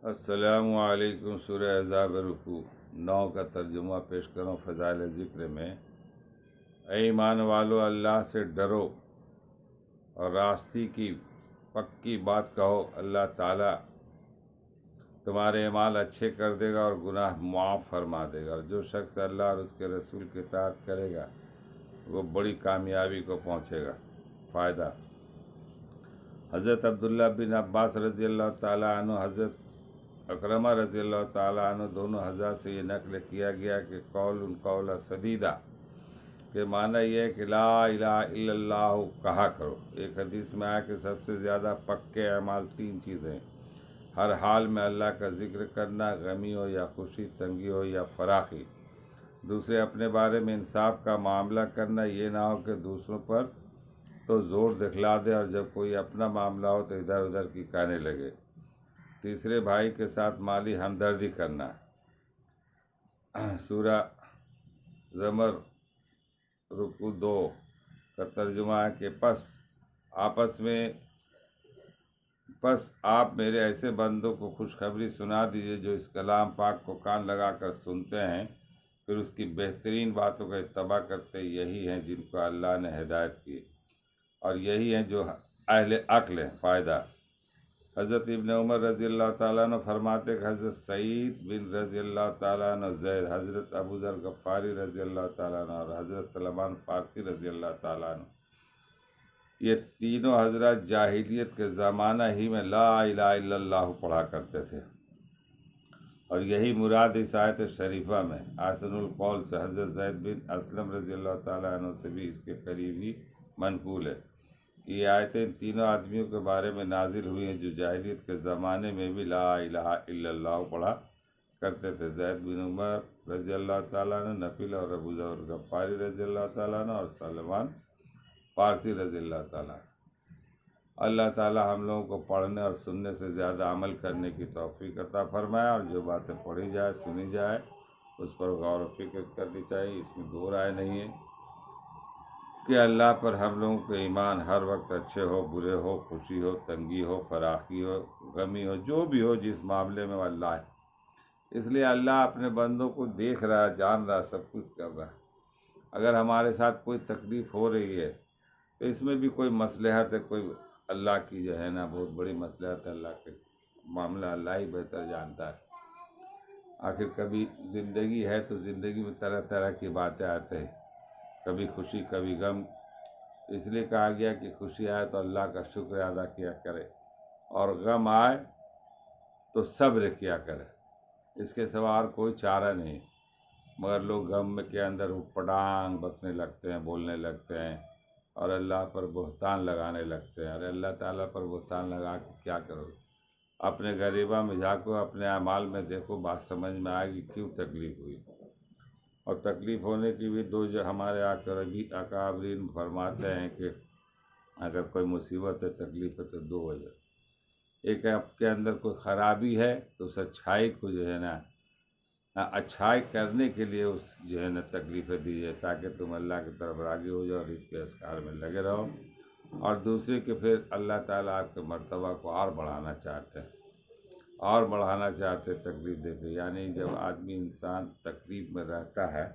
السلام علیکم۔ سورہ احزاب رکوع 9 کا ترجمہ پیش کروں فضائل ذکر میں۔ اے ایمان والو، اللہ سے ڈرو اور راستی کی پکی بات کہو۔ اللہ تعالیٰ تمہارے اعمال اچھے کر دے گا اور گناہ معاف فرما دے گا، اور جو شخص اللہ اور اس کے رسول کی اطاعت کرے گا وہ بڑی کامیابی کو پہنچے گا۔ فائدہ: حضرت عبداللہ بن عباس رضی اللہ تعالیٰ عنہ، حضرت اکرمہ رضی اللہ تعالیٰ عنہ دونوں حضرات سے یہ نقل کیا گیا کہ قول سدیدہ کے معنی یہ ہے کہ لا الہ الا اللہ کہا کرو۔ ایک حدیث میں آیا کہ سب سے زیادہ پکے اعمال 3 چیزیں ہیں: ہر حال میں اللہ کا ذکر کرنا، غمی ہو یا خوشی، تنگی ہو یا فراخی۔ دوسرے، اپنے بارے میں انصاف کا معاملہ کرنا، یہ نہ ہو کہ دوسروں پر تو زور دکھلا دے اور جب کوئی اپنا معاملہ ہو تو ادھر ادھر کی کہنے لگے۔ تیسرے، بھائی کے ساتھ مالی ہمدردی کرنا۔ سورہ زمر رکوع 2 کا ترجمہ ہے کہ پس آپ میرے ایسے بندوں کو خوشخبری سنا دیجئے جو اس کلام پاک کو کان لگا کر سنتے ہیں، پھر اس کی بہترین باتوں کا اتباع کرتے۔ یہی ہیں جن کو اللہ نے ہدایت کی، اور یہی ہیں جو اہل عقل ہیں۔ فائدہ: حضرت ابن عمر رضی اللہ تعالیٰ عنہ فرماتے کہ حضرت سعید بن رضی اللہ تعالیٰ عنہ زید، حضرت ابو ذر غفاری رضی اللہ تعالیٰ عنہ اور حضرت سلمان فارسی رضی اللہ تعالیٰ عنہ، یہ تینوں حضرات جاہلیت کے زمانہ ہی میں لا الہ الا اللہ پڑھا کرتے تھے، اور یہی مراد اس آیت شریفہ میں احسن القول سے حضرت زید بن اسلم رضی اللہ تعالیٰ عنہ سے بھی اس کے قریب ہی منقول ہے کہ یہ آیتیں ان تینوں آدمیوں کے بارے میں نازل ہوئی ہیں جو جاہلیت کے زمانے میں بھی لا الہ الا اللہ پڑھا کرتے تھے: زید بن عمر رضی اللہ تعالیٰ عنہ، نفیل اور ابو ذر غفاری رضی اللہ تعالیٰ عنہ اور سلمان فارسی رضی اللہ تعالیٰ عنہ۔ اللہ تعالیٰ ہم لوگوں کو پڑھنے اور سننے سے زیادہ عمل کرنے کی توفیق عطا فرمائے، اور جو باتیں پڑھی جائے، سنی جائے، اس پر غور و فکر کرنی چاہیے۔ اس میں دو رائے نہیں ہے کہ اللہ پر ہم لوگوں کے ایمان ہر وقت اچھے ہو، برے ہو، خوشی ہو، تنگی ہو، فراخی ہو، غمی ہو، جو بھی ہو، جس معاملے میں وہ اللہ ہے۔ اس لیے اللہ اپنے بندوں کو دیکھ رہا ہے، جان رہا ہے، سب کچھ کر رہا ہے۔ اگر ہمارے ساتھ کوئی تکلیف ہو رہی ہے تو اس میں بھی کوئی مصلحت ہے، کوئی اللہ کی جو ہے نا بہت بڑی مصلحت ہے۔ اللہ کے معاملہ اللہ ہی بہتر جانتا ہے۔ آخر کبھی زندگی ہے تو زندگی میں طرح طرح کی باتیں آتے ہیں، کبھی خوشی کبھی غم۔ اس لیے کہا گیا کہ خوشی آئے تو اللہ کا شکر ادا کیا کرے، اور غم آئے تو صبر کیا کرے۔ اس کے سوا اور کوئی چارہ نہیں۔ مگر لوگ غم کے اندر پڑانگ بکنے لگتے ہیں، بولنے لگتے ہیں، اور اللہ پر بہتان لگانے لگتے ہیں۔ ارے اللہ تعالیٰ پر بہتان لگا کے کیا کرو؟ اپنے غریبہ میں جھانکو، اپنے اعمال میں دیکھو، بات سمجھ میں آئے گی کیوں تکلیف ہوئی۔ اور تکلیف ہونے کی بھی دو، جو ہمارے اکابرین فرماتے ہیں کہ اگر کوئی مصیبت ہے، تکلیف ہے، تو 2 وجہ سے: ایک ہے آپ کے اندر کوئی خرابی ہے تو اس اچھائی کو جو ہے نا اچھائی کرنے کے لیے اس جو ہے نا تکلیفیں دیجیے، تاکہ تم اللہ کی طرف راغب ہو جاؤ اور اس کے اذکار میں لگے رہو۔ اور دوسرے کہ پھر اللہ تعالیٰ آپ کے مرتبہ کو اور بڑھانا چاہتے ہیں، تکلیف دے کے۔ یعنی جب آدمی انسان تکلیف میں رہتا ہے